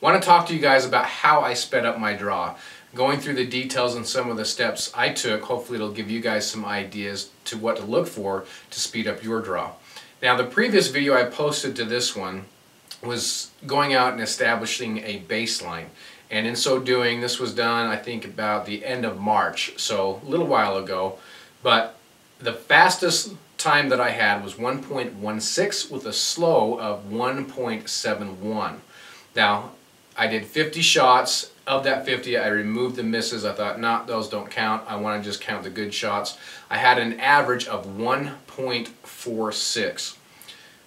want to talk to you guys about how I sped up my draw. Going through the details and some of the steps I took, hopefully it'll give you guys some ideas to what to look for to speed up your draw. Now the previous video I posted to this one was going out and establishing a baseline. And in so doing, this was done I think about the end of March, so a little while ago. But the fastest time that I had was 1.16 with a slow of 1.71. Now I did 50 shots. Of that 50, I removed the misses. I thought, nah, those don't count. I want to just count the good shots. I had an average of 1.46.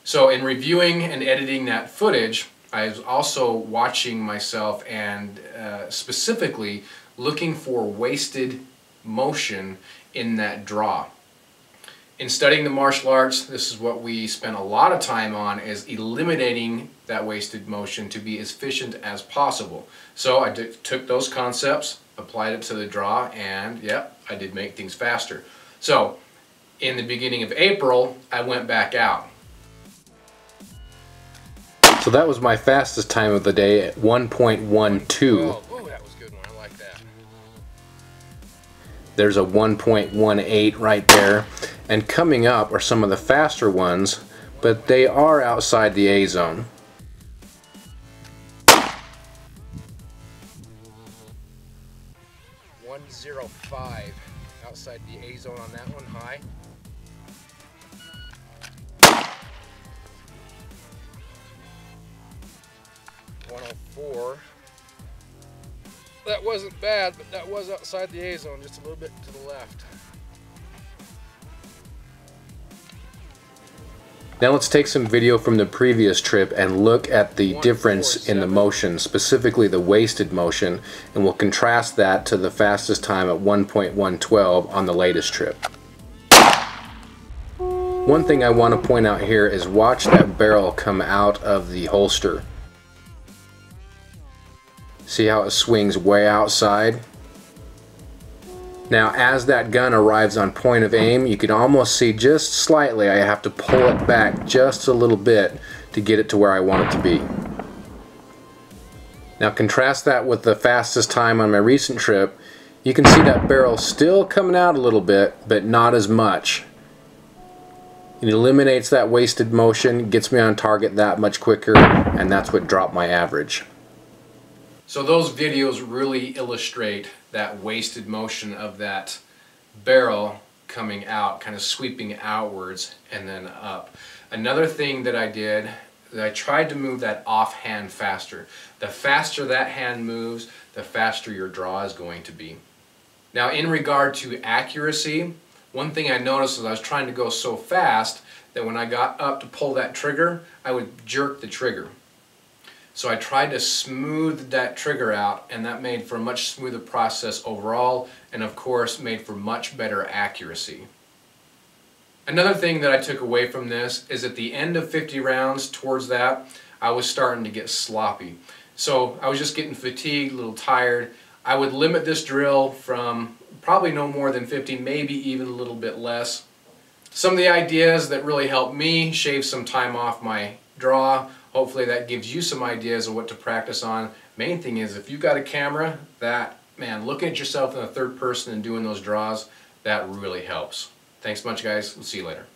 So in reviewing and editing that footage, I was also watching myself and specifically looking for wasted motion in that draw. In studying the martial arts, this is what we spent a lot of time on, is eliminating that wasted motion to be as efficient as possible. So I took those concepts, applied it to the draw, and yep, I did make things faster. So in the beginning of April, I went back out. So that was my fastest time of the day at 1.12. Oh, that was a good one. I like that. There's a 1.18 right there. And coming up are some of the faster ones, but they are outside the A zone. .105 outside the A zone on that one, high. .104. That wasn't bad, but that was outside the A zone, just a little bit to the left. Now let's take some video from the previous trip and look at the difference in the motion, specifically the wasted motion, and we'll contrast that to the fastest time at 1.112 on the latest trip. One thing I want to point out here is watch that barrel come out of the holster. See how it swings way outside? Now as that gun arrives on point of aim, you can almost see just slightly I have to pull it back just a little bit to get it to where I want it to be. Now contrast that with the fastest time on my recent trip. You can see that barrel still coming out a little bit, but not as much. It eliminates that wasted motion, gets me on target that much quicker, and that's what dropped my average. So those videos really illustrate that wasted motion of that barrel coming out, kind of sweeping outwards and then up. Another thing that I did, I tried to move that offhand faster. The faster that hand moves, the faster your draw is going to be. Now in regard to accuracy, one thing I noticed is I was trying to go so fast that when I got up to pull that trigger, I would jerk the trigger. So I tried to smooth that trigger out, and that made for a much smoother process overall, and of course made for much better accuracy. Another thing that I took away from this is at the end of 50 rounds towards that, I was starting to get sloppy. So I was just getting fatigued, a little tired. I would limit this drill from probably no more than 50, maybe even a little bit less. Some of the ideas that really helped me shave some time off my draw. Hopefully that gives you some ideas of what to practice on. Main thing is if you've got a camera, man, looking at yourself in the third person and doing those draws, that really helps. Thanks much guys, we'll see you later.